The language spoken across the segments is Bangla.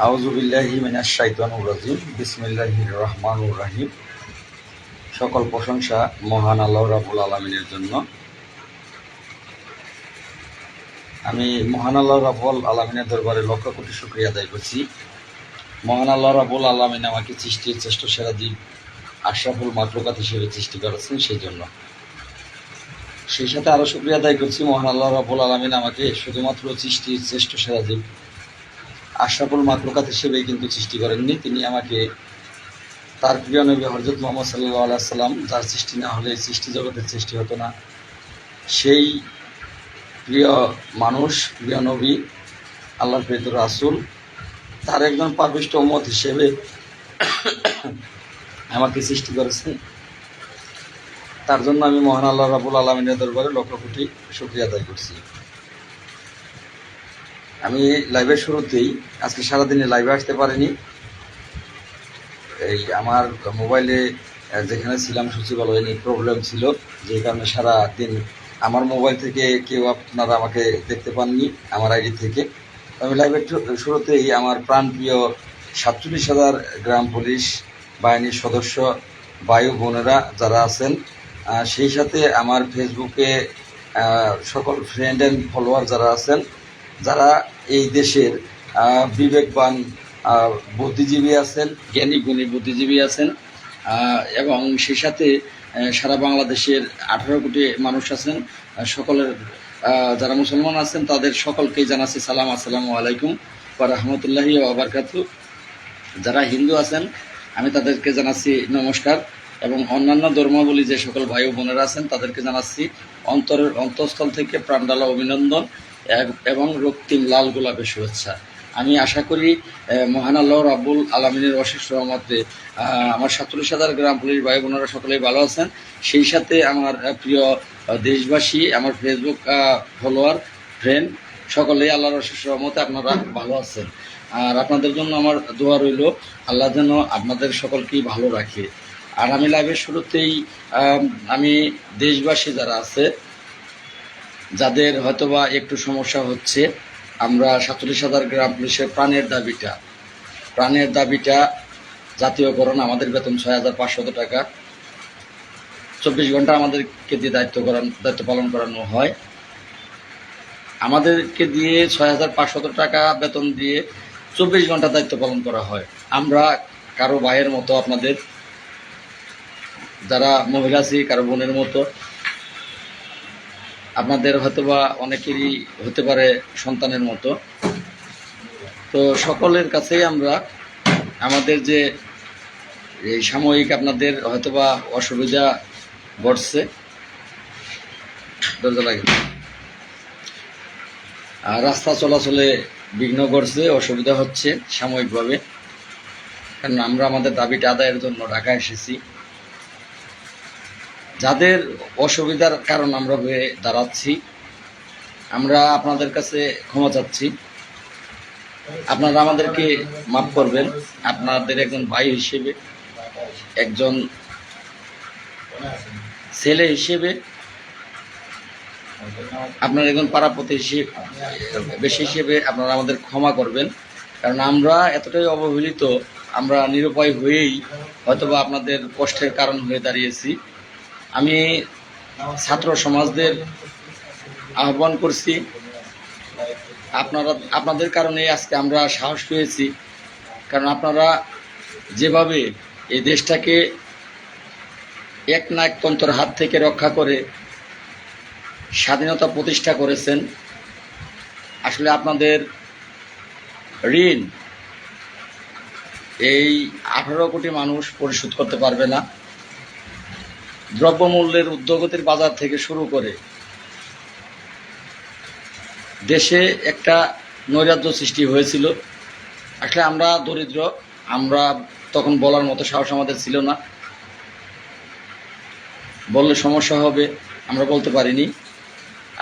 আউযু বিল্লাহি মিনাশ শাইতানির রাজিম। বিসমিল্লাহির রহমানির রহিম। সকল প্রশংসা মহান আল্লাহ রাব্বুল আলামিনের জন্য। আমি মহান আল্লাহ রাব্বুল আলামিনের দরবারে লক্ষ কোটি শুকরিয়া আদায় করছি। মহান আল্লাহ রাব্বুল আলামিন আমাকে সৃষ্টির শ্রেষ্ঠ সেরা জীব আশরাফুল মাখলুকাত হিসেবে সৃষ্টি করেছেন, সেই জন্য। সেই সাথে আরও শুকরিয়া আদায় করছি মহান আল্লাহ রাব্বুল আলামিন আমাকে শুধুমাত্র সৃষ্টির শ্রেষ্ঠ সেরা জীব আশরাফুল মাখলুকাত হিসেবেই কিন্তু সৃষ্টি করেননি, তিনি আমাকে তার প্রিয় নবী হযরত মুহাম্মদ সাল্লাল্লাহু আলাইহি ওয়াসাল্লাম, যার সৃষ্টি না হলে সৃষ্টি জগতের সৃষ্টি হতো না, সেই প্রিয় মানুষ, প্রিয় নবী, আল্লাহর প্রেরিত রাসূল, তার একজন পাপিষ্ঠ উম্মত হিসেবে আমাকে সৃষ্টি করেছেন। তার জন্য আমি মহান আল্লাহ রাব্বুল আলামিনের দরবারে লক্ষ কোটি শুকরিয়া আদায় করছি। আমি লাইভের শুরুতেই আজকে সারাদিনে লাইভে আসতে পারিনি। এই আমার মোবাইলে যেখানে ছিলাম সচিবালয়ে প্রবলেম ছিল, যে কারণে সারা দিন আমার মোবাইল থেকে কেউ আপনারা আমাকে দেখতে পাননি, আমার আইডি থেকে। আমি লাইভের শুরুতেই আমার প্রাণপ্রিয় 47,000 গ্রাম পুলিশ বাহিনীর সদস্য বায়ু বোনেরা যারা আছেন, সেই সাথে আমার ফেসবুকে সকল ফ্রেন্ড অ্যান্ড ফলোয়ার যারা আছেন, যারা এই দেশের বিবেকবান বুদ্ধিজীবী আছেন, জ্ঞানী গুণী বুদ্ধিজীবী আছেন, এবং সেই সাথে সারা বাংলাদেশের 18 কোটি মানুষ আছেন, সকলের যারা মুসলমান আছেন তাদের সকলকেই জানাচ্ছি সালাম, আসসালামু আলাইকুম ওয়া রাহমাতুল্লাহি ওয়া বারাকাতুহু। যারা হিন্দু আছেন আমি তাদেরকে জানাচ্ছি নমস্কার, এবং অন্যান্য ধর্মাবলী যে সকল ভাই বোনেরা আছেন তাদেরকে জানাচ্ছি অন্তঃস্থল থেকে প্রাণঢালা অভিনন্দন এবং রক্তিম লাল গোলাপের শুভেচ্ছা। আমি আশা করি মহান আল্লাহ রাব্বুল আলামিনের অশেষ রহমতে আমার 47,000 গ্রাম পুলিশ ভাই বোনেরা সকলেই ভালো আছেন। সেই সাথে আমার প্রিয় দেশবাসী, আমার ফেসবুক ফলোয়ার ফ্রেন্ড সকলেই আল্লাহর অশেষ রহমতে আপনারা ভালো আছেন। আর আপনাদের জন্য আমার দোয়া রইল, আল্লাহ যেন আপনাদের সকলকেই ভালো রাখে। আর আমি লাইভের শুরুতেই আমি দেশবাসী যারা আছে, যাদের হয়তোবা একটু সমস্যা হচ্ছে, আমরা 47,000 গ্রাম পুলিশের প্রাণের দাবিটা জাতীয়করণ। আমাদের বেতন 6,500 টাকা, 24 ঘন্টা আমাদেরকে দিয়ে দায়িত্ব পালন করানো হয়। আমাদেরকে দিয়ে 6,500 টাকা বেতন দিয়ে 24 ঘন্টা দায়িত্ব পালন করা হয়। আমরা কারো ভাইয়ের মতো, আপনাদের যারা মহিলা আছি কারো বোনের মতো, আপনাদের হয়তোবা অনেকেরই হতে পারে সন্তানের মতো। তো সকলের কাছেই আমরা আমাদের যে এই সাময়িক আপনাদের হয়তোবা অসুবিধা ঘটছে, দরজা লাগে, রাস্তা চলাচলে বিঘ্ন ঘটছে, অসুবিধা হচ্ছে সাময়িকভাবে, কারণ আমরা আমাদের দাবিটা আদায়ের জন্য ঢাকা এসেছি। যাদের অসুবিধার কারণ আমরা হয়ে দাঁড়াচ্ছি, আমরা আপনাদের কাছে ক্ষমা চাচ্ছি, আপনারা আমাদেরকে মাফ করবেন। আপনাদের একজন ভাই হিসেবে, একজন ছেলে হিসেবে, আপনার একজন পাড়া প্রতিবেশী হিসেবে আপনারা আমাদের ক্ষমা করবেন, কারণ আমরা এতটাই অবহেলিত, আমরা নিরুপায় হয়েই হয়তোবা আপনাদের কষ্টের কারণ হয়ে দাঁড়িয়েছি। আমি ছাত্র সমাজদের আহ্বান করছি, আপনাদের কারণে আজকে আমরা সাহস পেয়েছি, কারণ আপনারা যেভাবে এই দেশটাকে এক না একতন্ত্রের হাত থেকে রক্ষা করে স্বাধীনতা প্রতিষ্ঠা করেছেন, আসলে আপনাদের ঋণ এই 18 কোটি মানুষ পরিশোধ করতে পারবে না। দ্রব্যমূল্যের ঊর্ধ্বগতির বাজার থেকে শুরু করে দেশে একটা নৈরাজ্য সৃষ্টি হয়েছিল। আসলে আমরা দরিদ্র, আমরা তখন বলার মতো সাহস আমাদের ছিল না, বললে সমস্যা হবে, আমরা বলতে পারিনি।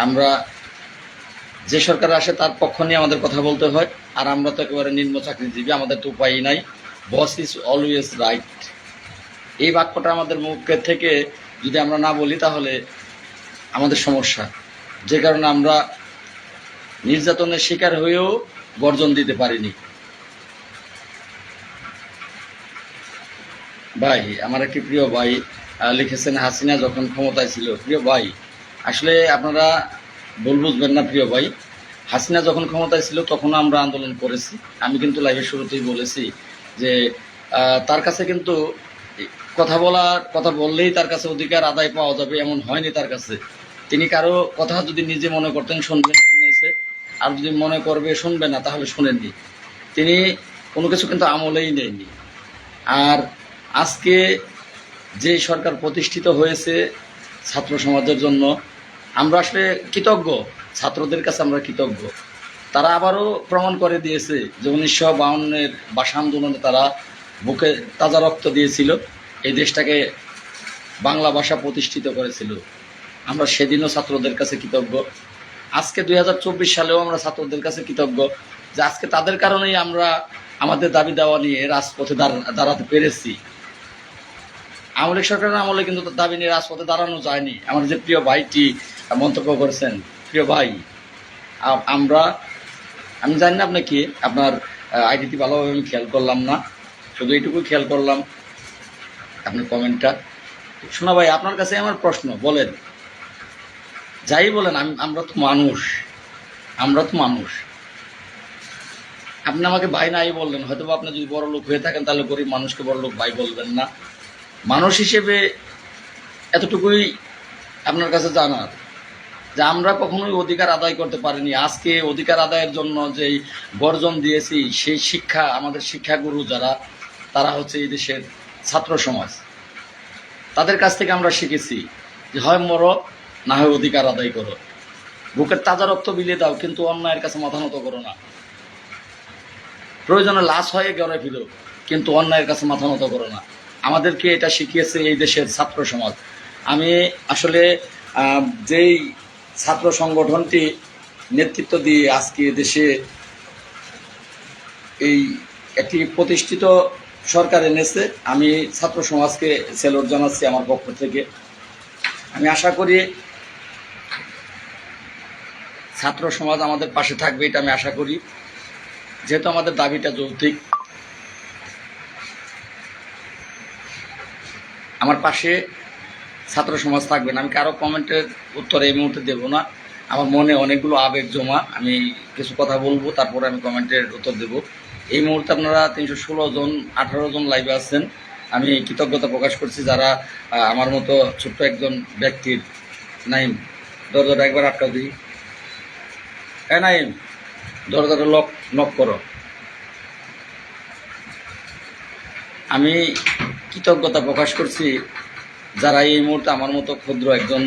আমরা যে সরকার আসে তার পক্ষ নিয়ে আমাদের কথা বলতে হয়, আর আমরা তো একেবারে নিম্ন চাকরিজীবী, আমাদের তো উপায়ই নাই। বস ইজ অলওয়েজ রাইট, এই বাক্যটা আমাদের মুখের থেকে যদি আমরা না বলি তাহলে আমাদের সমস্যা, যে কারণে আমরা নির্যাতনের শিকার হয়েও বর্জন দিতে পারিনি। ভাই, আমার একটি প্রিয় ভাই লিখেছেন, হাসিনা যখন ক্ষমতায় ছিল। প্রিয় ভাই, আসলে আপনারা ভুল বুঝবেন না প্রিয় ভাই। হাসিনা যখন ক্ষমতায় ছিল তখনও আমরা আন্দোলন করেছি। আমি কিন্তু লাইভের শুরুতেই বলেছি যে তার কাছে কিন্তু কথা বললেই তার কাছে অধিকার আদায় পাওয়া যাবে এমন হয়নি তার কাছে। তিনি কারো কথা যদি নিজে মনে করতেন শুনবেন, শুনেছে। আর যদি মনে করবে শুনবে না, তাহলে শুনেননি। তিনি কোনো কিছু কিন্তু আমলেই নেয়নি। আর আজকে যে সরকার প্রতিষ্ঠিত হয়েছে ছাত্র সমাজের জন্য, আমরা আসলে কৃতজ্ঞ। ছাত্রদের কাছে আমরা কৃতজ্ঞ। তারা আবারও প্রমাণ করে দিয়েছে যে 1952-এর ভাষা আন্দোলনে তারা বুকে তাজা রক্ত দিয়েছিল, এই দেশটাকে বাংলা ভাষা প্রতিষ্ঠিত করেছিল। আমরা সেদিনও ছাত্রদের কাছে কৃতজ্ঞ। আজকে 2024 সালেও আমরা ছাত্রদের কাছে কৃতজ্ঞ যে আজকে তাদের কারণেই আমরা আমাদের দাবি দেওয়া নিয়ে রাজপথে দাঁড়াতে পেরেছি। আওয়ামী লীগ সরকারের আমলে কিন্তু দাবি নিয়ে রাজপথে দাঁড়ানো যায়নি। আমার যে প্রিয় ভাইটি মন্তব্য করেছেন, প্রিয় ভাই, আমি জানি না আপনি কি, আপনার আইডিটি ভালোভাবে আমি খেয়াল করলাম না, শুধু এইটুকু খেয়াল করলাম আপনার কমেন্টটা। শোনা ভাই, আপনার কাছে আমার প্রশ্ন, বলেন, যাই বলেন, আমরা তো মানুষ। আপনি আমাকে ভাই নাই বললেন, হয়তো আপনি যদি বড় লোক হয়ে থাকেন তাহলে গরিব মানুষকে বড় লোক ভাই বলবেন না। মানুষ হিসেবে এতটুকুই আপনার কাছে জানার যে আমরা কখনোই অধিকার আদায় করতে পারিনি। আজকে অধিকার আদায়ের জন্য যেই গর্জন দিয়েছি, সেই শিক্ষা আমাদের শিক্ষাগুরু যারা, তারা হচ্ছে এই দেশের ছাত্র সমাজ। তাদের কাছ থেকে আমরা শিখেছি যে হয় মরো, না হয় অধিকার আদায় করো। বুকের তাজা রক্ত বিলিয়ে দাও, কিন্তু অন্যায়ের কাছে মাথা নত করো না। প্রয়োজনে লাশ হয়ে গড়ে ফিরো, কিন্তু অন্যায়ের কাছে মাথা নত করো না। আমাদেরকে এটা শিখিয়েছে এই দেশের ছাত্র সমাজ। আমি আসলে যেই ছাত্র সংগঠনটি নেতৃত্ব দিয়ে আজকে দেশে এই একটি প্রতিষ্ঠিত সরকার এনেছে, আমি ছাত্র সমাজকে সেলুট জানাচ্ছি আমার পক্ষ থেকে। আমি আশা করি ছাত্র সমাজ আমাদের পাশে থাকবে, এটা আমি আশা করি, যেহেতু আমাদের দাবিটা যৌক্তিক। আমার পাশে ছাত্র সমাজ থাকবেন। আমি কারো কমেন্টের উত্তর এই মুহূর্তে দেব না, আমার মনে অনেকগুলো আবেগ জমা। আমি কিছু কথা বলবো, তারপরে আমি কমেন্টের উত্তর দেব। এই মুহূর্তে আপনারা 316 জন 18 জন লাইভে আছেন। আমি কৃতজ্ঞতা প্রকাশ করছি যারা আমার মতো ছোট্ট একজন ব্যক্তির। নাইম, দরজাটা একবার আটকা দিই। নাইম, দরজাটা লক করো। আমি কৃতজ্ঞতা প্রকাশ করছি যারা এই মুহূর্তে আমার মতো ক্ষুদ্র একজন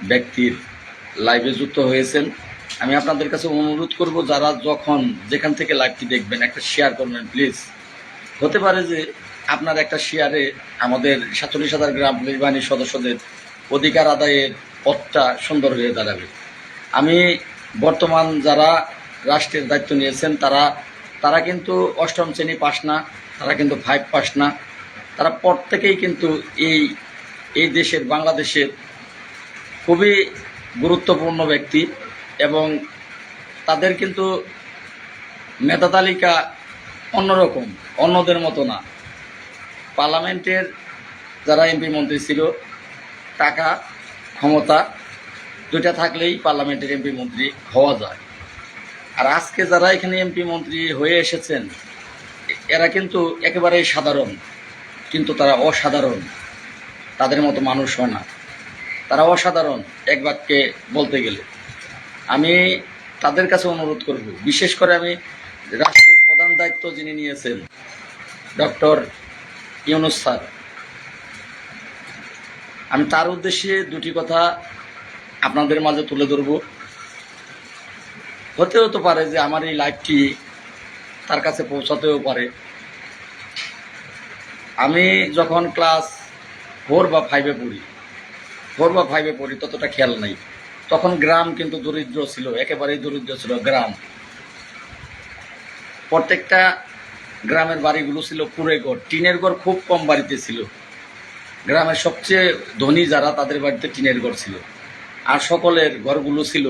ব্যক্তির লাইভে যুক্ত হয়েছেন। আমি আপনাদের কাছে অনুরোধ করব, যারা যখন যেখান থেকে লাইভটি দেখবেন একটা শেয়ার করবেন প্লিজ। হতে পারে যে আপনার একটা শেয়ারে আমাদের 47,000 গ্রাম পুলিশ বাহিনীর সদস্যদের অধিকার আদায়ের পথটা সুন্দর হয়ে দাঁড়াবে। আমি বর্তমান যারা রাষ্ট্রের দায়িত্ব নিয়েছেন তারা কিন্তু 8ম শ্রেণী পাস না, তারা কিন্তু 5 পাস না। তারা প্রত্যেকেই কিন্তু এই দেশের, বাংলাদেশের খুবই গুরুত্বপূর্ণ ব্যক্তি, এবং তাদের কিন্তু মেধা তালিকা অন্যরকম, অন্যদের মতো না। পার্লামেন্টের যারা এমপি মন্ত্রী ছিল, টাকা ক্ষমতা দুইটা থাকলেই পার্লামেন্টের এমপি মন্ত্রী হওয়া যায়। আর আজকে যারা এখানে এমপি মন্ত্রী হয়ে এসেছেন, এরা কিন্তু একেবারেই সাধারণ, কিন্তু তারা অসাধারণ। তাদের মতো মানুষ হয় না, তারা অসাধারণ এক বাক্যে বলতে গেলে। আমি তাদের কাছে অনুরোধ করব, বিশেষ করে আমি রাষ্ট্রের প্রধান দায়িত্ব যিনি নিয়েছেন ডক্টর ইউনূস স্যার, আমি তার উদ্দেশ্যে দুটি কথা আপনাদের মাঝে তুলে ধরব। হতে পারে যে আমার এই লাইভটি তার কাছে পৌঁছাতেও পারে। আমি যখন ক্লাস 4 বা 5-এ পড়ি ততটা খেয়াল নাই। তখন গ্রাম কিন্তু দরিদ্র ছিল, একেবারেই দরিদ্র ছিল গ্রাম। প্রত্যেকটা গ্রামের বাড়িগুলো ছিল কুঁড়ে ঘর, টিনের ঘর খুব কম বাড়িতে ছিল। গ্রামের সবচেয়ে ধনী যারা, তাদের বাড়িতে টিনের ঘর ছিল। আর সকলের ঘরগুলো ছিল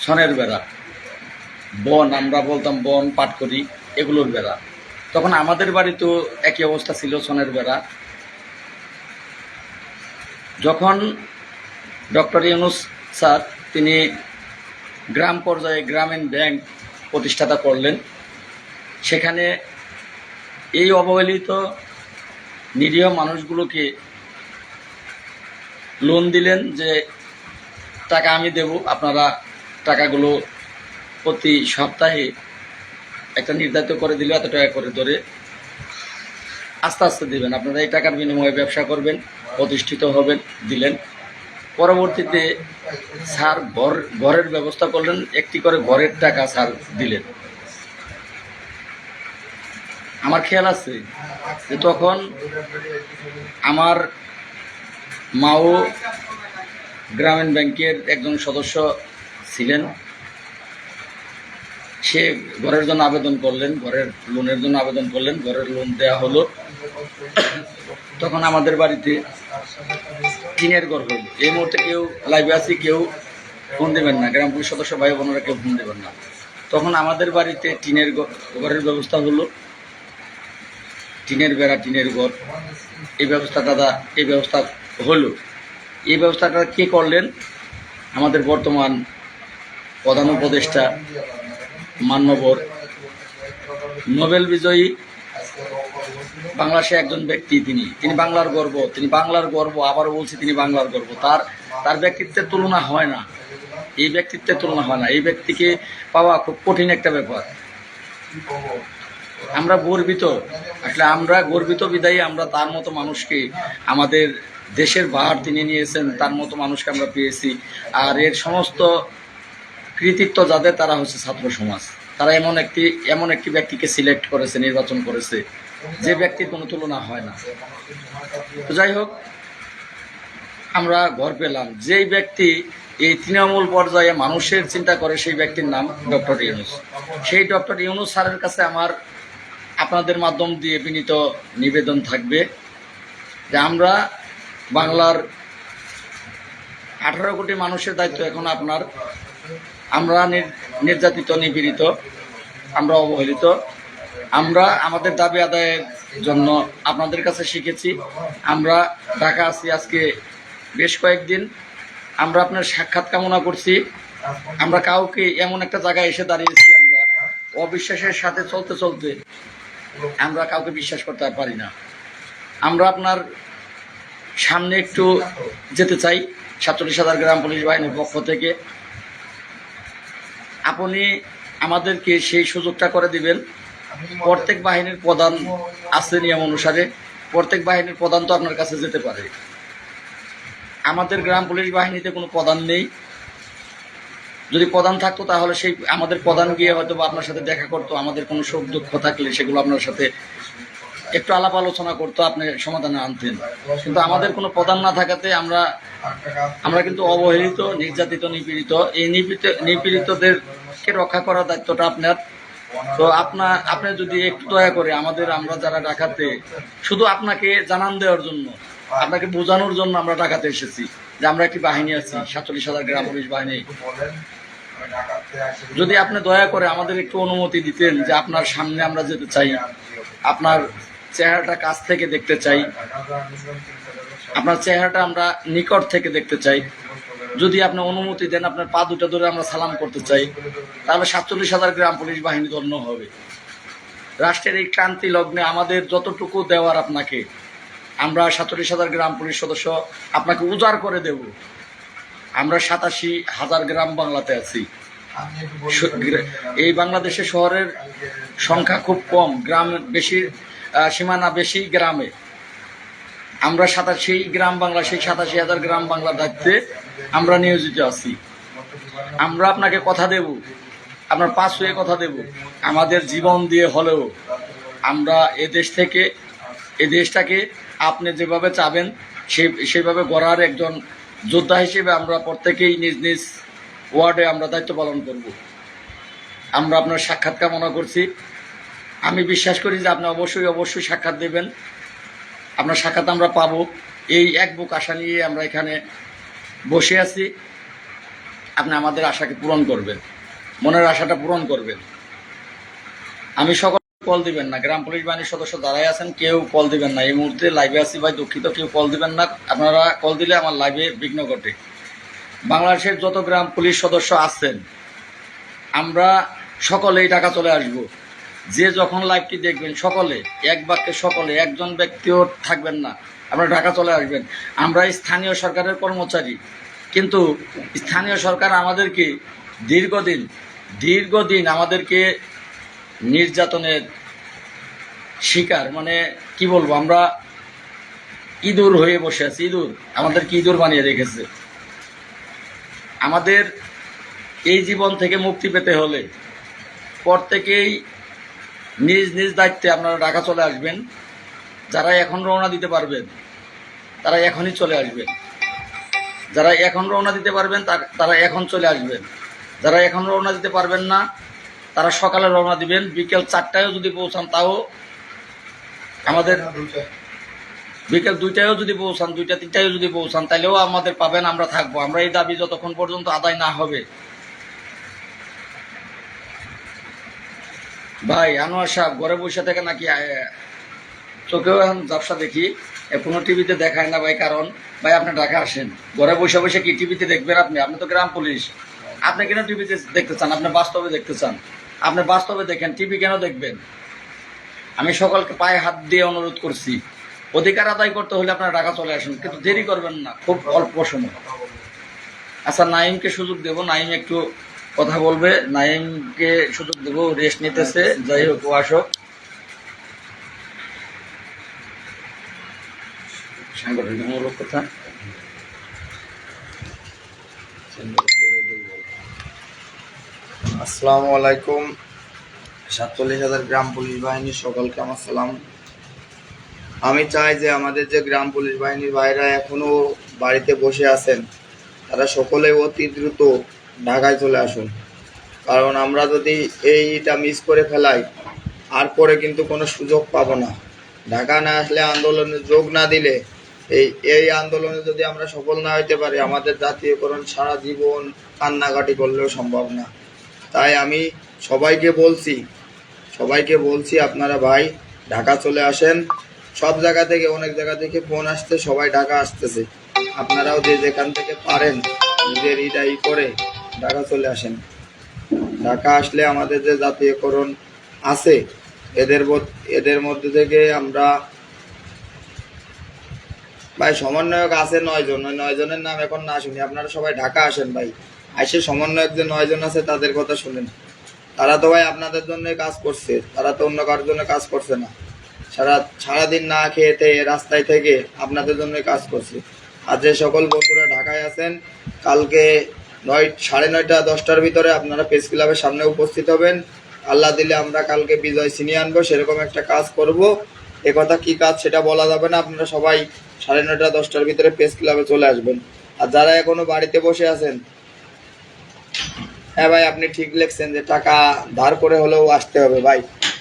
ছনের বেড়া, বন, আমরা বলতাম বন, পাটকড়ি, এগুলোর বেড়া। তখন আমাদের বাড়িতেও একই অবস্থা ছিল, ছনের বেড়া। যখন ডক্টর ইউনূস স্যার তিনি গ্রাম পর্যায়ে গ্রামীণ ব্যাংক প্রতিষ্ঠাতা করলেন, সেখানে এই অবহেলিত নিরীহ মানুষগুলোকে লোন দিলেন যে টাকা আমি দেব, আপনারা টাকাগুলো প্রতি সপ্তাহে একটা নির্ধারিত করে দিলে এত টাকা করে ধরে আস্তে আস্তে দেবেন, আপনারা এই টাকার বিনিময়ে ব্যবসা করবেন, প্রতিষ্ঠিত হবেন, দিলেন। পরবর্তীতে স্যার ঘরের ব্যবস্থা করলেন, একটি করে ঘরের টাকা স্যার দিলেন। আমার খেয়াল আছে যে তখন আমার মাও গ্রামীণ ব্যাংকের একজন সদস্য ছিলেন। সে ঘরের জন্য আবেদন করলেন, ঘরের লোনের জন্য আবেদন করলেন, ঘরের লোন দেওয়া হলো। তখন আমাদের বাড়িতে টিনের ঘর হইল। এই মুহূর্তে কেউ লাইভে আছি, কেউ ফোন দেবেন না, গ্রাম পুলিশ সদস্য ভাই বোনেরা কেউ ফোন দেবেন না। তখন আমাদের বাড়িতে টিনের ঘরের ব্যবস্থা হলো, টিনের বেড়া, টিনের ঘর, এই ব্যবস্থা হলো। এই ব্যবস্থাটা কে করলেন? আমাদের বর্তমান প্রধান উপদেষ্টা, মান্যবর, নোবেল বিজয়ী বাংলাদেশে একজন ব্যক্তি। তিনি বাংলার গর্ব, আবারও বলছি, তিনি বাংলার গর্ব। তার ব্যক্তিত্বের তুলনা হয় না, এই ব্যক্তিত্বের তুলনা হয় না। এই ব্যক্তিকে পাওয়া খুব কঠিন একটা ব্যাপার। আমরা গর্বিত, আসলে আমরা গর্বিত বিদায়ী আমরা তার মতো মানুষকে, আমাদের দেশের ভার তিনি নিয়েছেন, তার মতো মানুষকে আমরা পেয়েছি। আর এর সমস্ত কৃতিত্ব যাদের, তারা হচ্ছে ছাত্র সমাজ। তারা এমন একটি ব্যক্তিকে সিলেক্ট করেছে, নির্বাচন করেছে, যে ব্যক্তির কোনো তুলনা হয় না। তো যাই হোক, আমরা ঘর পেলাম। যেই ব্যক্তি এই তৃণমূল পর্যায়ে মানুষের চিন্তা করে, সেই ব্যক্তির নাম ডক্টর ইউনূস। সেই ডক্টর ইউনূস স্যারের কাছে আমার আপনাদের মাধ্যম দিয়ে বিনীত নিবেদন থাকবে যে আমরা বাংলার 18 কোটি মানুষের দায়িত্ব এখন আপনার। আমরা নির্যাতিত, নিপীড়িত, আমরা অবহেলিত। আমরা আমাদের দাবি আদায়ের জন্য আপনাদের কাছে শিখেছি। আমরা ঢাকা আছি আজকে বেশ কয়েকদিন। আমরা আপনার সাক্ষাৎ কামনা করছি। আমরা কাউকে এমন একটা জায়গায় এসে দাঁড়িয়েছি, আমরা অবিশ্বাসের সাথে চলতে চলতে আমরা কাউকে বিশ্বাস করতে পারি না। আমরা আপনার সামনে একটু যেতে চাই 47,000 গ্রাম পুলিশ বাহিনীর পক্ষ থেকে। আপনি আমাদেরকে সেই সুযোগটা করে দিবেন। প্রত্যেক বাহিনীর প্রধান আছে নিয়ম অনুসারে, প্রত্যেক বাহিনীর প্রধান তো আপনার কাছে যেতে পারে। আমাদের গ্রাম পুলিশ বাহিনীতে কোনো প্রধান নেই। যদি প্রধান থাকতো তাহলে সেই আমাদের প্রধান গিয়ে হয়তো আপনার সাথে দেখা করতো, আমাদের কোনো সুখ দুঃখ থাকলে সেগুলো আপনার সাথে একটু আলাপ আলোচনা করতো, আপনি সমাধানে আনতেন। কিন্তু আমাদের কোনো প্রধান না থাকাতে আমরা কিন্তু অবহেলিত, নির্যাতিত, নিপীড়িত। এই নিপীড়িতদেরকে রক্ষা করার দায়িত্বটা আপনার। তো আপনি যদি একটু দয়া করে আমরা যারা ঢাকাতে, শুধু আপনাকে জানান দেওয়ার জন্য, আপনাকে বোঝানোর জন্য আমরা ঢাকাতে এসেছি যে আমরা একটি বাহিনী আছি, 47,000 গ্রাম পুলিশ বাহিনী। যদি আপনি দয়া করে আমাদের একটু অনুমতি দিতেন যে আপনার সামনে আমরা যেতে চাই, আপনার চেহারাটা কাছ থেকে দেখতে চাই, আপনার চেহারাটা আমরা নিকট থেকে দেখতে চাই। যদি আপনি অনুমতি দেন, আপনার পা দুটো ধরে আমরা সালাম করতে চাই, তাহলে 47,000 গ্রাম পুলিশ বাহিনী ধন্য হবে। রাষ্ট্রের এই ক্রান্তি লগ্নে আমাদের যতটুকু দেওয়ার আপনাকে, আমরা 47,000 গ্রাম পুলিশ সদস্য আপনাকে উজাড় করে দেব। আমরা 87,000 গ্রাম বাংলাতে আছি। এই বাংলাদেশের শহরের সংখ্যা খুব কম, গ্রাম বেশি, সীমানা বেশি গ্রামে। আমরা 87 গ্রাম বাংলা, সেই 87,000 গ্রাম বাংলার দায়িত্বে আমরা নিয়োজিত আছি। আমরা আপনাকে কথা দেব, আপনার পাশ হয়ে কথা দেব, আমাদের জীবন দিয়ে হলেও আমরা এ দেশটাকে আপনি যেভাবে চাবেন সেইভাবে গড়ার একজন যোদ্ধা হিসেবে আমরা প্রত্যেকেই নিজ নিজ ওয়ার্ডে আমরা দায়িত্ব পালন করব। আমরা আপনার সাক্ষাৎ কামনা করছি। আমি বিশ্বাস করি যে আপনি অবশ্যই সাক্ষাৎ দেবেন। আপনার সাক্ষাৎ আমরা পাবো, এই এক বুক আশা নিয়ে আমরা এখানে বসে আছি। আপনি আমাদের আশাকে পূরণ করবেন, মনের আশাটা পূরণ করবেন। আমি সকল কল দিবেন না, গ্রাম পুলিশ বাহিনীর সদস্য যারাই আছেন কেউ কল দিবেন না। এই মুহূর্তে লাইভে আছি ভাই, দুঃখিত, কেউ কল দিবেন না। আপনারা কল দিলে আমার লাইভে বিঘ্ন ঘটে। বাংলাদেশের যত গ্রাম পুলিশ সদস্য আছেন আমরা সকলেই ঢাকা চলে আসব। যে যখন লাইভটি দেখবেন সকলে এক বাক্যে, সকলে, একজন ব্যক্তিও থাকবেন না, আপনারা ঢাকা চলে আসবেন। আমরা স্থানীয় সরকারের কর্মচারী, কিন্তু স্থানীয় সরকার আমাদেরকে দীর্ঘদিন আমাদেরকে নির্যাতনের শিকার, মানে কি বলবো, আমরা ইঁদুর হয়ে বসে আছি। আমাদেরকে ইঁদুর বানিয়ে রেখেছে। আমাদের এই জীবন থেকে মুক্তি পেতে হলে প্রত্যেকেই নিজ নিজ দায়িত্বে আপনারা ঢাকা চলে আসবেন। যারা এখন রওনা দিতে পারবেন তারা এখনই চলে আসবেন। যারা এখন রওনা দিতে পারবেন তারা এখন চলে আসবেন। যারা এখন রওনা দিতে পারবেন না তারা সকালে রওনা দিবেন। বিকেল 4টায়ও যদি পৌঁছান তাও আমাদের, বিকেল 2টায়ও যদি পৌঁছান, 2টা 3টায়ও যদি পৌঁছান তাহলেও আমাদের পাবেন, আমরা থাকবো। আমরা এই দাবি যতক্ষণ পর্যন্ত আদায় না হবে। ভাই আনোয়ার সাহেব ঘরে বসে থেকে নাকি চোখেও এখন ব্যবসা দেখি, কোনো টিভিতে দেখায় না ভাই। কারণ ভাই আপনি ঢাকা আসেন, ঘরে বসে বসে কি টিভিতে দেখবেন? আপনি তো গ্রাম পুলিশ, আপনি কেন টিভিতে দেখতে চান? আপনি বাস্তবে দেখতে চান, আপনি বাস্তবে দেখেন, টিভি কেন দেখবেন? আমি সকলকে পায়ে হাত দিয়ে অনুরোধ করছি, অধিকার আদায় করতে হলে আপনারা ঢাকা চলে আসুন, কিন্তু দেরি করবেন না, খুব অল্প সময়। আচ্ছা, নাইমকে সুযোগ দেব, নাইম একটু কথা বলবে, নাইমকে সুযোগ দেব, রেস্ট নিতেছে। যাই হোক, ও আসো। সাংগঠনিকমূলক কথা। আসসালামু আলাইকুম। 47,000 গ্রাম পুলিশ বাহিনীর সকলকে আমার সালাম। আমি চাই যে আমাদের যে গ্রাম পুলিশ বাহিনীর ভাইরা এখনো বাড়িতে বসে আছেন তারা সকলে অতি দ্রুত ঢাকায় চলে আসুন। কারণ আমরা যদি এইটা মিস করে ফেলাই আর পরে কিন্তু কোনো সুযোগ পাবো না। ঢাকা না আসলে, আন্দোলনে যোগ না দিলে, এই আন্দোলনে যদি আমরা সফল না হইতে পারি, আমাদের জাতীয়করণ সারা জীবন কান্নাকাটি করলেও সম্ভব না। তাই আমি সবাইকে বলছি আপনারা ভাই ঢাকা চলে আসেন। সব জায়গা থেকে, অনেক জায়গা থেকে ফোন আসছে, সবাই ঢাকা আসতেছে। আপনারাও যে যেখান থেকে পারেন নিজের ইটাই করে ঢাকা চলে আসেন। ঢাকা আসলে আমাদের যে জাতীয়করণ আছে এদের মধ্যে থেকে আমরা ভাই, সমন্বয়ক আছে 9 জন। 9 জনের নাম এখন না শুনি, আপনারা সবাই ঢাকা আসেন ভাই। আসে সমন্বয়ক যে 9 জন আছে তাদের কথা শুনেন। তারা তো ভাই আপনাদের জন্য কাজ করছে, তারা তো অন্য কারোর জন্য কাজ করছে না। সারাদিন না খেয়ে রাস্তায় থেকে আপনাদের জন্য কাজ করছে। আর যে সকল বন্ধুরা ঢাকায় আছেন, কালকে 9:30 10টার ভিতরে আপনারা প্রেস ক্লাবের সামনে উপস্থিত হবেন। আল্লাহ দিলে আমরা কালকে বিজয় ছিনিয়ে আনবো, সেরকম একটা কাজ করব। কথা কি কাজ সেটা বলা যাবে না। আপনারা সবাই 9:30 10টার ভিতরে প্রেস ক্লাবে চলে আসবেন। আর যারা এখনো বাড়িতে বসে আছেন, হ্যাঁ ভাই, আপনি ঠিক লিখছেন যে টাকা ধার করে হলেও আসতে হবে ভাই।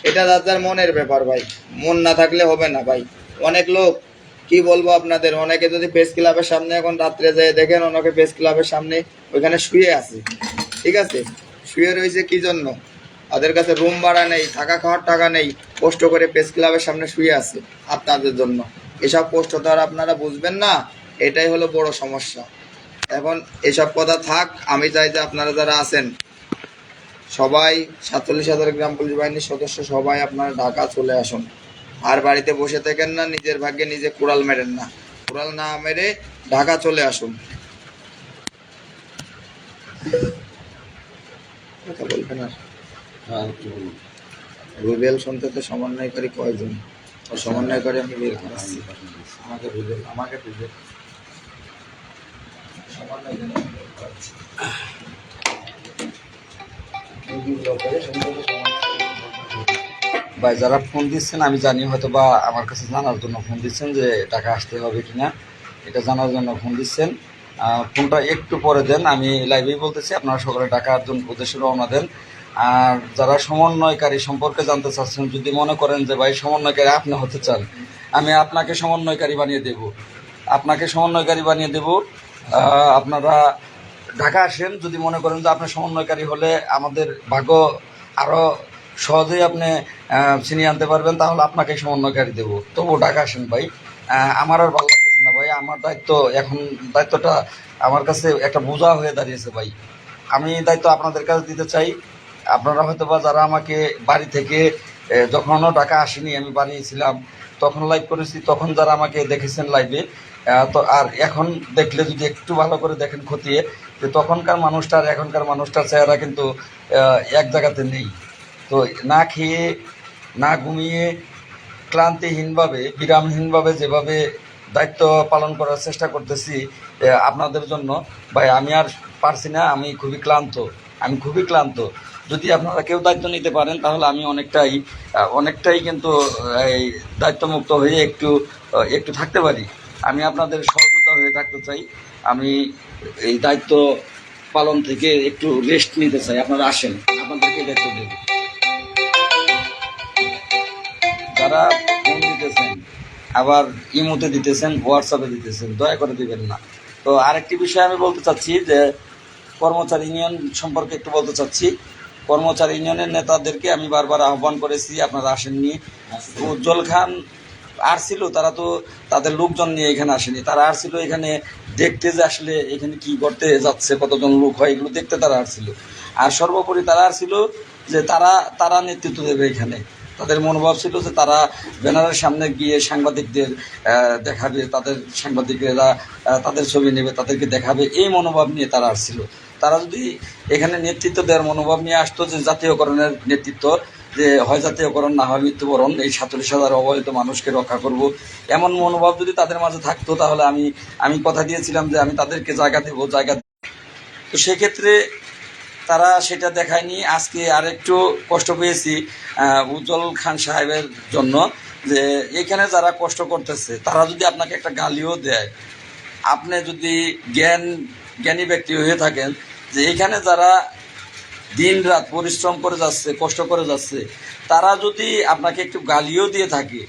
এটা যার মনের ব্যাপার ভাই, মন না থাকলে হবে না ভাই। অনেক লোক, কি বলবো আপনাদের, অনেকে যদি প্রেস ক্লাবের সামনে এখন রাত্রে যেয়ে দেখেন, অনেকে প্রেস ক্লাবের সামনে ওইখানে শুয়ে আছে, ঠিক আছে? শুয়ে রয়েছে কি জন্য? ওদের কাছে রুম ভাড়া নেই, থাকা খাওয়ার টাকা নেই, কষ্ট করে প্রেস ক্লাবের সামনে শুয়ে আছে আপনাদের জন্য। এসব কষ্ট তো আর আপনারা বুঝবেন না, এটাই হলো বড় সমস্যা। এখন এসব কথা থাক। আমি চাই যে আপনারা যারা আছেন সবাই, 47,000 গ্রাম পুলিশ বাহিনীর সদস্য সবাই আপনারা ঢাকা চলে আসুন। আর বাড়িতে বসে থাকেন না, নিজের ভাগ্যে নিজে কুড়াল মেরেন না। কুড়াল না মেরে ঢাকা চলে আসুন। কথা বলবেন আর? রুবেল শুনতে তো সমন্বয়কারী কয়জন? সমন্বয়কারী আমি বের করাচ্ছি। আমাকে রুবেল ভাই যারা ফোন দিচ্ছেন, আমি জানি হয়তো বা আমার কাছে জানার জন্য ফোন দিচ্ছেন যে টাকা আসতে হবে কিনা, এটা জানার জন্য ফোন দিচ্ছেন। ফোনটা একটু পরে দেন, আমি লাইভেই বলতেছি, আপনারা সকলে টাকার জন্য উদ্দেশ্যে রওনা দেন। আর যারা সমন্বয়কারী সম্পর্কে জানতে চাচ্ছেন, যদি মনে করেন যে ভাই সমন্বয়কারী আপনি হতে চান, আমি আপনাকে সমন্বয়কারী বানিয়ে দেব। আপনারা ঢাকা আসেন। যদি মনে করেন যে আপনি সমন্বয়কারী হলে আমাদের ভাগ্য আরও সহজেই আপনি ছিনিয়ে আনতে পারবেন, তাহলে আপনাকে সমন্বয়কারী দেবো। তবুও ঢাকা আসেন ভাই। আমার আর ভালো লাগতেছে না ভাই, আমার দায়িত্ব এখন, দায়িত্বটা আমার কাছে একটা বোঝা হয়ে দাঁড়িয়েছে ভাই। আমি দায়িত্ব আপনাদের কাছে দিতে চাই। আপনারা হয়তো বা যারা আমাকে বাড়ি থেকে যখনও ঢাকা আসেনি, আমি বানিয়েছিলাম তখন লাইভ করেছি, তখন যারা আমাকে দেখেছেন লাইভে, তো আর এখন দেখলে যদি একটু ভালো করে দেখেন খতিয়ে, যে তখনকার মানুষটা আর এখনকার মানুষটার চেহারা কিন্তু এক জায়গাতে নেই। তো না খেয়ে না ঘুমিয়ে ক্লান্তিহীনভাবে বিরামহীনভাবে যেভাবে দায়িত্ব পালন করার চেষ্টা করতেছি আপনাদের জন্য ভাই, আমি আর পারছি না। আমি খুবই ক্লান্ত, আমি খুবই ক্লান্ত। যদি আপনারা কেউ দায়িত্ব নিতে পারেন তাহলে আমি অনেকটাই কিন্তু এই দায়িত্বমুক্ত হয়ে একটু থাকতে পারি। আমি আপনাদের সহযোদ্ধা হয়ে থাকতে চাই। আমি এই দায়িত্ব পালন থেকে একটু রেস্ট নিতে চাই। আপনারা আসেন, আপনাদেরকে দায়িত্ব দেব। যারা ফোন দিতেছেন, আবার ইমোতে দিতেছেন, হোয়াটসঅ্যাপে দিতেছেন, দয়া করে দিবেন না। তো আরেকটি বিষয় আমি বলতে চাচ্ছি যে কর্মচারী ইউনিয়ন সম্পর্কে একটু বলতে চাচ্ছি। কর্মচারী ইউনিয়নের নেতাদেরকে আমি বারবার আহ্বান করেছি, আপনারা আসেননি। উজ্জ্বল খান আসছিল, তারা তো তাদের লোকজন নিয়ে এখানে আসেনি, তারা আসছিল এখানে দেখতে যে আসলে এখানে কি করতে যাচ্ছে, কতজন লোক হয় এগুলো দেখতে তারা আসছিল। আর সর্বোপরি তারা আসছিল যে তারা নেতৃত্ব দেবে এখানে। তাদের মনোভাব ছিল যে তারা ব্যানারের সামনে গিয়ে সাংবাদিকদের দেখাবে, তাদের সাংবাদিকেরা তাদের ছবি নেবে, তাদেরকে দেখাবে, এই মনোভাব নিয়ে তারা আসছিল। তারা যদি এখানে নেতৃত্ব দেওয়ার মনোভাব নিয়ে আসতো, যে জাতীয়করণের নেতৃত্ব, যে হয় জাতীয়করণ না হয় মৃত্যুবরণ, এই 47,000 অবহেলিত মানুষকে রক্ষা করব, এমন মনোভাব যদি তাদের মাঝে থাকতো, তাহলে আমি কথা দিয়েছিলাম যে আমি তাদেরকে জায়গা দেবো, তো সেক্ষেত্রে তারা সেটা দেখায়নি। আজকে আরেকটু কষ্ট পেয়েছি উজ্জ্বল খান সাহেবের জন্য, যে এখানে যারা কষ্ট করতেছে তারা যদি আপনাকে একটা গালিও দেয়, আপনি যদি জ্ঞানী ব্যক্তি হয়ে থাকেন, যে এখানে যারা দিন রাত পরিশ্রম করে যাচ্ছে, কষ্ট করে যাচ্ছে, তারা যদি আপনাকে একটু গালিও দিয়ে থাকে,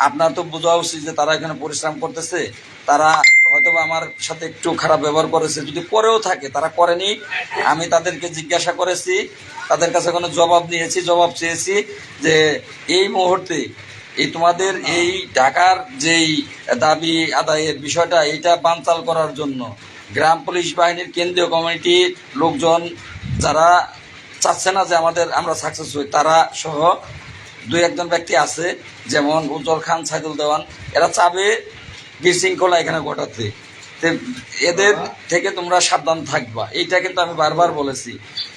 আপনার তো বোঝা উচিত যে তারা এখানে পরিশ্রম করতেছে। তারা হয়তো আমার সাথে একটু খারাপ ব্যবহার করেছে, যদি করেও থাকে, তারা করেনি। আমি তাদেরকে জিজ্ঞাসা করেছি, তাদের কাছে কোনো জবাব চেয়েছি যে এই মুহূর্তে এই তোমাদের এই ঢাকার যেই দাবি আদায়ের বিষয়টা, এইটা বানচাল করার জন্য গ্রাম পুলিশ বাহিনীর কেন্দ্রীয় কমিটির লোকজন যারা চাচ্ছে না যে আমরা সাকসেস হই, তারা সহ 2-1জন ব্যক্তি আছে, যেমন উজ্জ্বল খান, সাইদুল দেওয়ান, এরা চাবে বিশৃঙ্খলা এখানে ঘটাতে। এদের থেকে তোমরা সাবধান থাকবা, এইটা কিন্তু আমি বারবার বলেছি।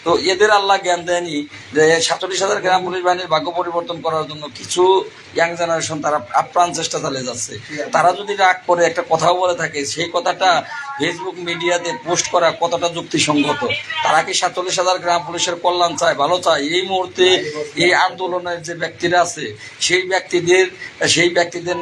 তো এদের আল্লাহ জ্ঞান দেয়নি যে 47,000 গ্রাম পুলিশ বাহিনীর ভাগ্য পরিবর্তন করার জন্য কিছু ইয়াং জেনারেশন তারা আপ্রাণ চেষ্টা চালিয়ে যাচ্ছে। তারা যদি রাগ করে একটা কথাও বলে থাকে, সেই কথাটা ফেসবুক মিডিয়াতে পোস্ট করা কতটা যুক্তিসঙ্গত? তারা কি 47,000 গ্রাম পুলিশের কল্যাণ চায়, ভালো চায়? এই মুহূর্তে এই আন্দোলনের যে ব্যক্তিরা আছে, সেই ব্যক্তিদের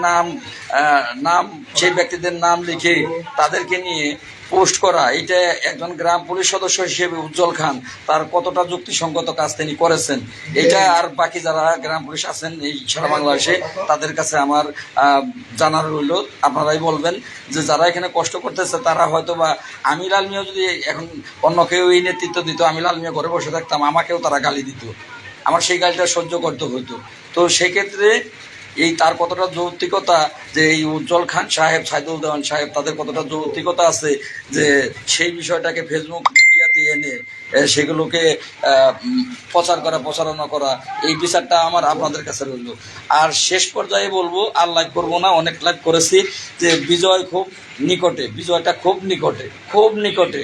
নাম লিখে তাদেরকে নিয়ে পোস্ট করা, এটা একজন গ্রাম পুলিশ সদস্য হিসেবে উজ্জ্বল খান তার কতটা যুক্তিসঙ্গত কাজ তিনি করেছেন, এটা আর বাকি যারা গ্রাম পুলিশ আছেন এই সারা বাংলাদেশে, তাদের কাছে আমার জানার রইল। আপনারাই বলবেন যে যারা এখানে কষ্ট করতেছে, তারা হয়তো বা আমির আলমিও যদি এখন অন্য কেউ এই নেতৃত্ব দিত, আমির আলমিও ঘরে বসে থাকতাম, আমাকেও তারা গালি দিত, আমার সেই গালিটা সহ্য করতে হতো। তো সেক্ষেত্রে তার কতটা যৌক্তিকতা, যে এই উজ্জ্বল খান সাহেব, সাইদুল দেওয়ান সাহেব, তাদের কতটা যৌক্তিকতা আছে যে সেই বিষয়টাকে ফেসবুক মিডিয়াতে এনে সেগুলোকে প্রচারণা করা, এই বিচারটা আমার আপনাদের কাছে রইল। আর শেষ পর্যায়ে বলবো, আর লাইভ করবো না, অনেক লাইভ করেছি, যে বিজয়টা খুব নিকটে।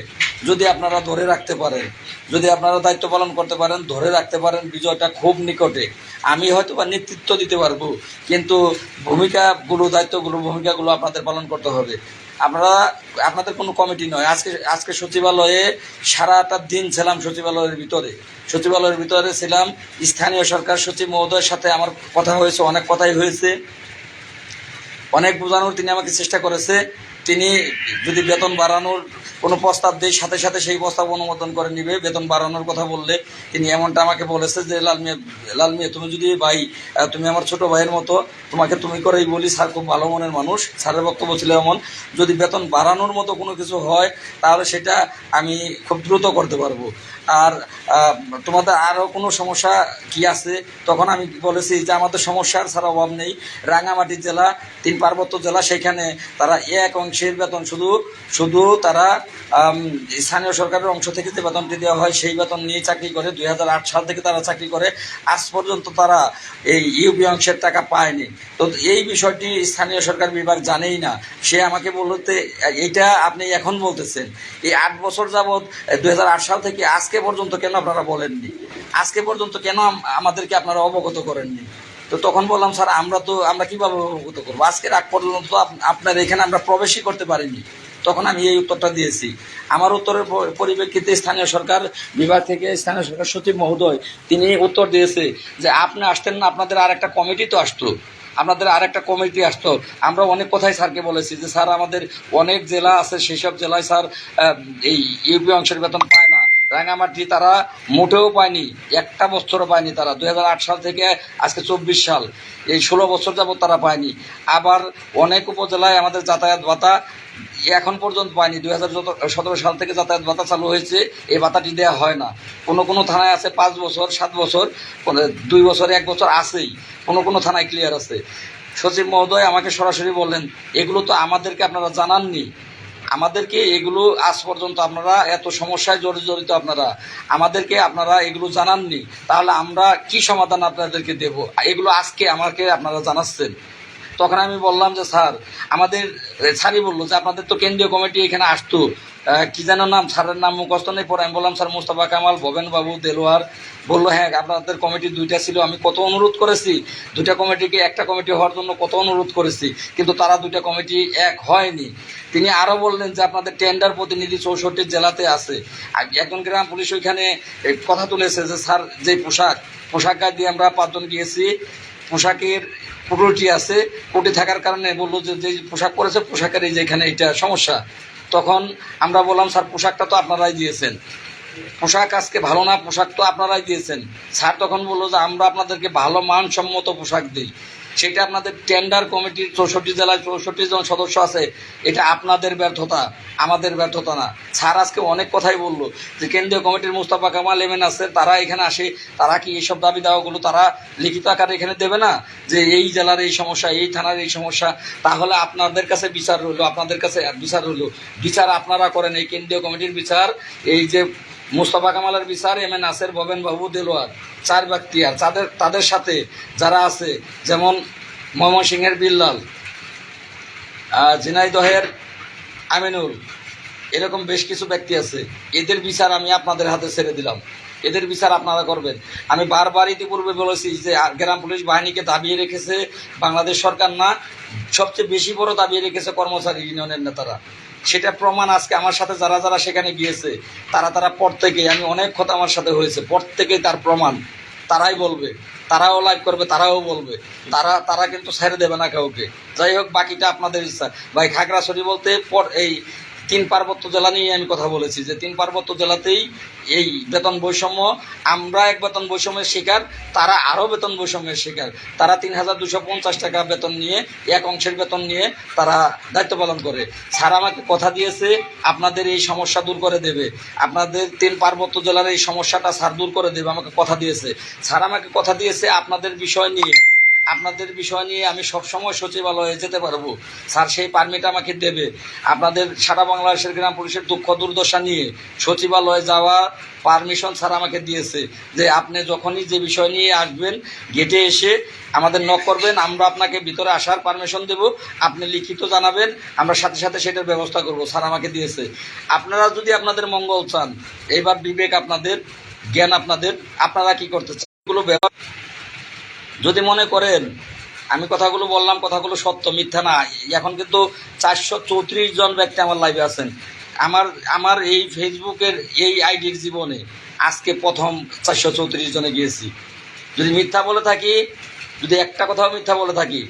যদি আপনারা ধরে রাখতে পারেন, যদি আপনারা দায়িত্ব পালন করতে পারেন, ধরে রাখতে পারেন, বিজয়টা খুব নিকটে। আমি হয়তো বা নেতৃত্ব দিতে পারবো, কিন্তু ভূমিকাগুলো আপনাদের পালন করতে হবে। আপনাদের কোনো কমিটি নয়। আজকে সচিবালয়ে সারাটা দিন ছিলাম, সচিবালয়ের ভিতরে ছিলাম। স্থানীয় সরকার সচিব মহোদয়ের সাথে আমার কথা হয়েছে, অনেক কথাই হয়েছে, অনেক বোঝানোর তিনি আমাকে চেষ্টা করেছে। তিনি যদি বেতন বাড়ানোর কোনো প্রস্তাব দেয়, সাথে সাথে সেই প্রস্তাব অনুমোদন করে নিবে। বেতন বাড়ানোর কথা বললে তিনি এমনটা আমাকে বলেছে যে লাল মিয়া তুমি যদি তুমি আমার ছোট ভাইয়ের মতো, তোমাকে তুমি করেই বলি, স্যার খুব ভালো মনের মানুষ, স্যারের বক্তব্য ছিল এমন, যদি বেতন বাড়ানোর মতো কোনো কিছু হয় তাহলে সেটা আমি খুব দ্রুত করতে পারবো। আর তোমাদের আরও কোনো সমস্যা কি আছে? তখন আমি বলেছি যে আমাদের সমস্যার ছাড়া অভাব নেই। রাঙামাটি জেলা 3 পার্বত্য জেলা, সেখানে তারা এক অংশের বেতন শুধু তারা স্থানীয় সরকারের অংশ থেকে যে বেতনটি দেওয়া হয় সেই বেতন নিয়ে চাকরি করে। 2008 সাল থেকে তারা চাকরি করে, আজ পর্যন্ত তারা এই ইউপি অংশের টাকা পায়নি। তো এই বিষয়টি স্থানীয় সরকার বিভাগ জানেই না। সে আমাকে বলতে, এটা আপনি এখন বলতেছেন, এই 8 বছর যাবৎ 2008 সাল থেকে আজকে পর্যন্ত কেন আপনারা বলেননি? আজকে পর্যন্ত কেন আমাদেরকে আপনারা অবগত করেননি? তো তখন বললাম, স্যার আমরা কীভাবে অবগত করবো? আজকের আগ পর্যন্ত আপনার এখানে আমরা প্রবেশই করতে পারিনি। তখন আমি এই উত্তরটা দিয়েছি। আমার উত্তরের পরিপ্রেক্ষিতে স্থানীয় সরকার বিভাগ থেকে স্থানীয় সরকার সচিব মহোদয় তিনি উত্তর দিয়েছে যে আপনি আসতেন না, আপনাদের আর একটা কমিটি তো আসতো, আপনাদের আর একটা কমিটি আসতো। আমরা অনেক কথাই স্যারকে বলেছি যে স্যার আমাদের অনেক জেলা আছে, সেই সব জেলায় স্যার এই ইউপি অংশের বেতন পায় না। রাঙামাটি তারা মোটেও পায়নি, একটা বছরও পায়নি তারা। 2008 সাল থেকে আজকে 24 সাল, এই 16 বছর যাবত তারা পায়নি। আবার অনেক উপজেলায় আমাদের যাতায়াত ভাতা এখন পর্যন্ত পায়নি। 2017 সাল থেকে যাতায়াত ভাতা চালু হয়েছে, এই ভাতাটি দেওয়া হয় না। কোনো থানায় আছে 5 বছর, 7 বছর, 2 বছর, 1 বছর আছেই, কোনো থানায় ক্লিয়ার আছে। সচিব মহোদয় আমাকে সরাসরি বললেন, এগুলো তো আমাদেরকে আপনারা জানাননি, আমাদেরকে এগুলো আজ পর্যন্ত আপনারা এত সমস্যায় জড়িত আপনারা এগুলো জানাননি, তাহলে আমরা কি সমাধান আপনাদেরকে দেব? এগুলো আজকে আমাকে আপনারা জানাচ্ছেন। তখন আমি বললাম যে স্যারই বললো যে আপনাদের তো কেন্দ্রীয় কমিটি এখানে আসতো, কি যেন নাম, স্যারের নাম মুখস্থ নেই। পরে আমি বললাম, স্যার মুস্তফা কামাল, ভবেন বাবু, দেলোয়ার। বললো হ্যাঁ আপনাদের কমিটি 2টা ছিল। আমি কত অনুরোধ করেছি 2টা কমিটিকে একটা কমিটি হওয়ার জন্য, কত অনুরোধ করেছি, কিন্তু তারা 2টা কমিটি এক হয়নি। তিনি আরও বললেন যে আপনাদের টেন্ডার প্রতিনিধি 64 জেলাতে আছে। একজন গ্রাম পুলিশ ওইখানে কথা তুলেছে যে স্যার যে পোশাক গায়ে দিয়ে আমরা 5 জন গিয়েছি, পোশাকের কোটি আছে, কোটি থাকার কারণে বললো যে পোশাক পরেছে, পোশাকের এই যে এখানে এটা সমস্যা। তখন আমরা বললাম, স্যার পোশাকটা তো আপনারাই দিয়েছেন, পোশাক আজকে ভালো না, পোশাক তো আপনারাই দিয়েছেন। স্যার তখন বললো যে আমরা আপনাদেরকে ভালো মানসম্মত পোশাক দিই, সেটা আপনাদের টেন্ডার কমিটির 64 জেলায় 64 জন সদস্য আছে, এটা আপনাদের ব্যর্থতা, আমাদের ব্যর্থতা না। স্যার আজকে অনেক কথাই বললো যে কেন্দ্রীয় কমিটির মুস্তফা কামাল এমএন আছে, তারা এখানে আসে, তারা কি এইসব দাবি দাওয়াগুলো তারা লিখিত আকারে এখানে দেবে না যে এই জেলার এই সমস্যা, এই থানার এই সমস্যা? তাহলে আপনাদের কাছে বিচার রইলো, বিচার আপনারা করেন। এই কেন্দ্রীয় কমিটির বিচার, এই যে মুস্তফা কামালের বিচার, এমএন নাসের, ভবেন বাবু, দেলোয়ার, 4 ব্যক্তি, আর তাদের সাথে যারা আছে, যেমন ময়মনসিংহের বিল্লাল, ঝিনাইদহের আমিনুল, এরকম বেশ কিছু ব্যক্তি আছে। এদের বিচার আমি আপনাদের হাতে ছেড়ে দিলাম, এদের বিচার আপনারা করবেন। আমি বারবার ইতিপূর্বে বলেছি যে গ্রাম পুলিশ বাহিনীকে দাবিয়ে রেখেছে বাংলাদেশ সরকার না, সবচেয়ে বেশি বড় দাবিয়ে রেখেছে কর্মচারী ইউনিয়নের নেতারা। সেটা প্রমাণ আজকে আমার সাথে যারা সেখানে গিয়েছে, তারা প্রত্যেকে, আমি অনেক কথা আমার সাথে হয়েছে, প্রত্যেকেই তার প্রমাণ তারাই বলবে, তারাও লাইভ করবে, তারাও বলবে, তারা কিন্তু ছেড়ে দেবে না কাউকে। যাই হোক, বাকিটা আপনাদের ইচ্ছা। ভাই খাগড়াছড়ি বলতে এই 3 পার্বত্য জেলা নিয়ে আমি কথা বলেছি যে 3 পার্বত্য জেলাতেই এই বেতন বৈষম্য, আমরা এক বেতন বৈষম্যের শিকার, তারা আরও বেতন বৈষম্যের শিকার। তারা 3250 টাকা বেতন নিয়ে, এক অংশের বেতন নিয়ে তারা দায়িত্ব পালন করে। স্যার আমাকে কথা দিয়েছে আপনাদের এই সমস্যা দূর করে দেবে, আপনাদের 3 পার্বত্য জেলার এই সমস্যাটা স্যার দূর করে দেবে, আমাকে কথা দিয়েছে। স্যার আমাকে কথা দিয়েছে আপনাদের বিষয় নিয়ে আমি সবসময় সচিবালয়ে যেতে পারবো। স্যার সেই পারমিট আমাকে দেবে। আপনাদের সারা বাংলাদেশের গ্রাম পুলিশের দুঃখ দুর্দশা নিয়ে সচিবালয়ে যাওয়া পারমিশন স্যার আমাকে দিয়েছে, যে আপনি যখনই যে বিষয় নিয়ে আসবেন, গেটে এসে আমাদের নক করবেন, আমরা আপনাকে ভিতরে আসার পারমিশন দেব, আপনি লিখিত জানাবেন, আমরা সাথে সাথে সেটার ব্যবস্থা করব। স্যার আমাকে দিয়েছে। আপনারা যদি আপনাদের মঙ্গল চান, এইবার বিবেক আপনাদের, জ্ঞান আপনারা কি করতে চান এগুলো যদি মনে করেন আমি কথাগুলো বললাম, কথাগুলো সত্য, মিথ্যা না। এখন কিন্তু 434 জন ব্যক্তি আমার লাইভে আছেন। আমার এই ফেসবুকের এই আইডির জীবনে আজকে প্রথম 434 জনে গিয়েছি। যদি মিথ্যা বলে থাকি, যদি একটা কথাও মিথ্যা বলে থাকি,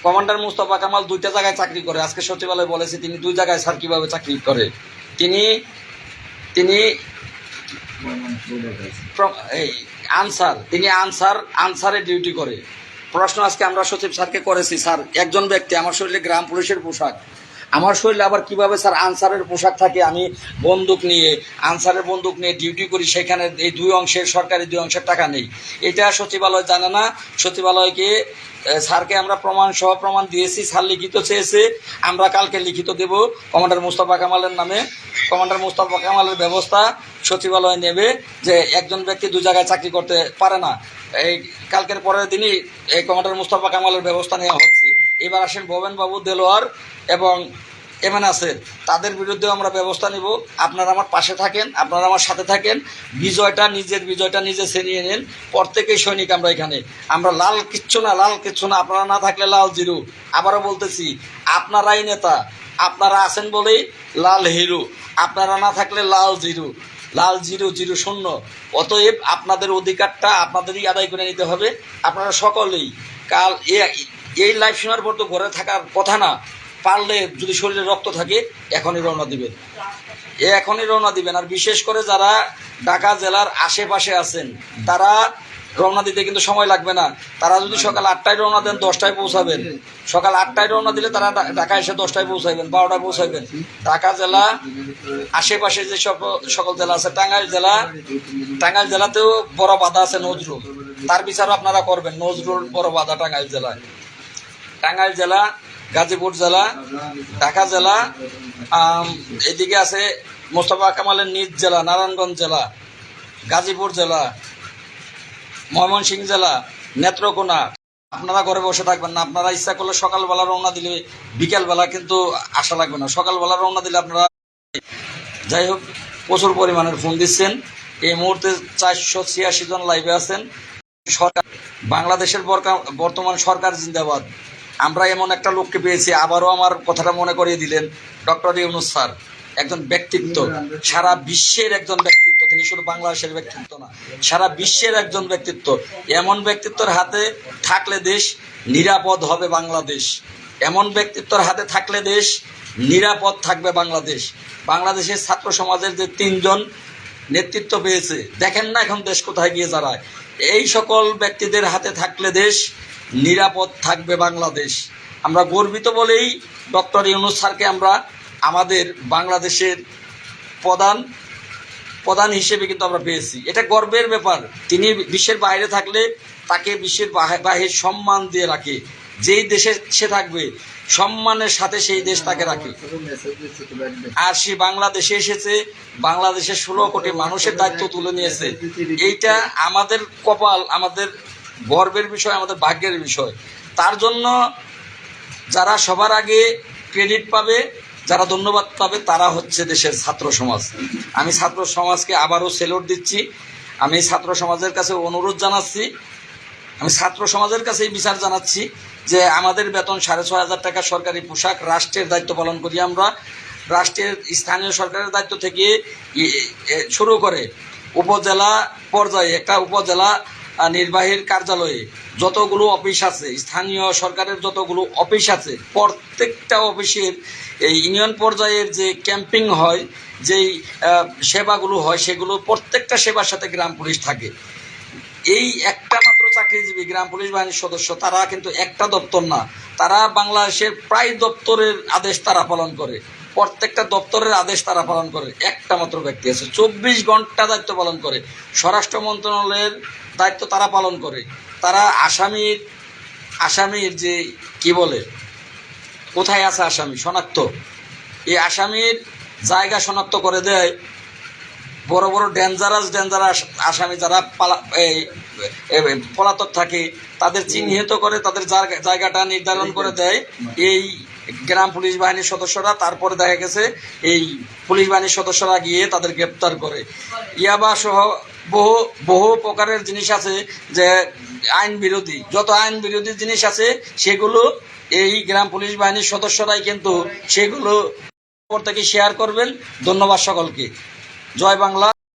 কমান্ডার মুস্তফা কামাল 2টা জায়গায় চাকরি করে, আজকে সচিবালয় বলেছে তিনি 2 জায়গায় স্যার কীভাবে চাকরি করে। তিনি আনসারে ডিউটি করে। প্রশ্ন আজকে আমরা সচিব স্যারকে করেছি, স্যার একজন ব্যক্তি, আমার শরীরে গ্রাম পুলিশের পোশাক, আমার শরীরে আবার কিভাবে স্যার আনসারের পোশাক থাকে, আমি বন্দুক নিয়ে আনসারের বন্দুক নিয়ে ডিউটি করি, সেখানে এই দুই অংশের সরকারি দুই অংশের টাকা নেই, এটা সচিবালয় জানে না। সচিবালয়কে স্যারকে আমরা প্রমাণ দিয়েছি, স্যার লিখিত চেয়েছে, আমরা কালকে লিখিত দেব কমান্ডার মুস্তাফা কামালের নামে। কমান্ডার মুস্তাফা কামালের ব্যবস্থা সচিবালয় নেবে যে একজন ব্যক্তি দু জায়গায় চাকরি করতে পারে না। এই কালকের পরের দিনই এই কমান্ডার মুস্তাফা কামালের ব্যবস্থা নেওয়া হচ্ছে। এবার আসেন ভবেনবাবু, দেলোয়ার এবং এমএন আসের, তাদের বিরুদ্ধেও আমরা ব্যবস্থা নিব। আপনারা আমার পাশে থাকেন, আপনারা আমার সাথে থাকেন, নিজের বিজয়টা নিজে ছিনিয়ে নেন। প্রত্যেকেই সৈনিক আমরা এখানে, আমরা লাল কিচ্ছু না, আপনারা না থাকলে লাল জিরো। আবারও বলতেছি, আপনারাই নেতা, আপনারা আছেন বলেই লাল হিরো, আপনারা না থাকলে লাল জিরো, জিরো শূন্য। অতএব আপনাদের অধিকারটা আপনাদেরই আদায় করে নিতে হবে। আপনারা সকলেই কাল এই লাইভ শোনার পর তো ঘরে থাকার কথা না, পারলে যদি শরীরে রক্ত থাকে এখনই রওনা দিবেন। আর বিশেষ করে যারা ঢাকা জেলার আশেপাশে আছেন তারা রওনা দিতে কিন্তু সময় লাগবে না। তারা যদি সকাল 8টায় রওনা দেন 10টায় পৌঁছাবেন। সকাল 8টায় রওনা দিলে তারা ঢাকা এসে 10টায় পৌঁছাবেন, 12টায় পৌঁছাবেন। ঢাকা জেলা আশেপাশে যে সকল জেলা আছে, টাঙ্গাইল জেলাতেও বড় বাধা আছে নজরুল, তার বিচারও আপনারা করবেন। নজরুল বড় বাধা টাঙ্গাইল জেলা, গাজীপুর জেলা, ঢাকা জেলা, এদিকে আছে মোস্তফা কামালের নিজ জেলা নারায়ণগঞ্জ জেলা, গাজীপুর জেলা, ময়মনসিংহ জেলা, নেত্রকোনা। আপনারা ঘরে বসে থাকবেন না, আপনারা ইচ্ছা করলে সকালবেলা রওনা দিলে বিকেলবেলা কিন্তু আসা লাগবে না। সকালবেলা রওনা দিলে আপনারা, যাই হোক, প্রচুর পরিমাণের ফোন দিচ্ছেন। এই মুহূর্তে 486 জন লাইভে আছেন। সরকার, বাংলাদেশের বর্তমান সরকার জিন্দাবাদ। আমরা এমন একটা লোককে পেয়েছি, আবারও আমার কথাটা মনে করিয়ে দিলেন, ডক্টর ইউনূস স্যার। একজন ব্যক্তিত্ব, সারা বিশ্বের একজন ব্যক্তিত্ব, তিনি শুধু বাংলাদেশের ব্যক্তিত্ব না, সারা বিশ্বের একজন ব্যক্তিত্ব। এমন ব্যক্তিত্বের হাতে থাকলে দেশ নিরাপদ হবে বাংলাদেশ, এমন ব্যক্তিত্বের হাতে থাকলে দেশ নিরাপদ থাকবে বাংলাদেশ। বাংলাদেশের ছাত্র সমাজের যে 3 জন নেতৃত্ব পেয়েছে, দেখেন না এখন দেশ কোথায় গিয়ে দাঁড়ায়। এই সকল ব্যক্তিদের হাতে থাকলে দেশ নিরাপদ থাকবে বাংলাদেশ। আমরা গর্বিত বলেই ডক্টর ইউনূস স্যারকে আমরা আমাদের বাংলাদেশের প্রধান হিসেবে কিন্তু আমরা পেয়েছি। এটা গর্বের ব্যাপার। তিনি বিশ্বের বাইরে থাকলে তাকে বিশ্বের বাইরে সম্মান দিয়ে রাখে। যেই দেশে সে থাকবে সম্মানের সাথে সেই দেশ তাকে রাখে। আর সে বাংলাদেশে এসেছে, বাংলাদেশের 16 কোটি মানুষের দায়িত্ব তুলে নিয়েছে। এইটা আমাদের কপাল, আমাদের গর্বের বিষয়, আমাদের ভাগ্যের বিষয়। তার জন্য যারা সবার আগে ক্রেডিট পাবে, যারা ধন্যবাদ পাবে, তারা হচ্ছে দেশের ছাত্র সমাজ। আমি ছাত্র সমাজকে আবারও সেলুট দিচ্ছি। আমি ছাত্র সমাজের কাছে অনুরোধ জানাচ্ছি, আমি ছাত্র সমাজের কাছেই বিচার জানাচ্ছি যে আমাদের বেতন 6,500 টাকা, সরকারি পোশাক, রাষ্ট্রের দায়িত্ব পালন করি আমরা। রাষ্ট্রের স্থানীয় সরকারের দায়িত্ব থেকে শুরু করে উপজেলা পর্যায়ে, একটা উপজেলা নির্বাহীর কার্যালয়ে যতগুলো অফিস আছে, স্থানীয় সরকারের যতগুলো অফিস আছে, প্রত্যেকটা অফিসের এই ইউনিয়ন পর্যায়ের যে ক্যাম্পিং হয়, যেই সেবাগুলো হয়, সেগুলো প্রত্যেকটা সেবার সাথে গ্রাম পুলিশ থাকে। এই একটা মাত্র চাকরিজীবী গ্রাম পুলিশ বাহিনীর সদস্য, তারা কিন্তু একটা দপ্তর না, তারা বাংলাদেশের প্রায় দপ্তরের আদেশ তারা পালন করে, প্রত্যেকটা দপ্তরের আদেশ তারা পালন করে। একটা মাত্র ব্যক্তি আছে 24 ঘন্টা দায়িত্ব পালন করে, স্বরাষ্ট্র মন্ত্রণালয়ের দায়িত্ব তারা পালন করে। তারা আসামির যে কি বলে, কোথায় আছে আসামি শনাক্ত, এই আসামির জায়গা শনাক্ত করে দেয়। বড় বড় ডেঞ্জারাস আসামি যারা পলাতক থাকে, তাদের চিহ্নিত করে তাদের জায়গাটা নির্ধারণ করে দেয় এই গ্রাম পুলিশ বাহিনীর সদস্যরা। তারপরে দেখা গেছে এই পুলিশ বাহিনীর সদস্যরা গিয়ে তাদের গ্রেপ্তার করে। ইয়াবা সহ বহু প্রকারের জিনিস আছে, যে আইন বিরোধী, যত আইন বিরোধী জিনিস আছে সেগুলো এই গ্রাম পুলিশ বাহিনীর সদস্যরাই কিন্তু সেগুলো থেকে শেয়ার করবেন। ধন্যবাদ সকলকে। জয় বাংলা।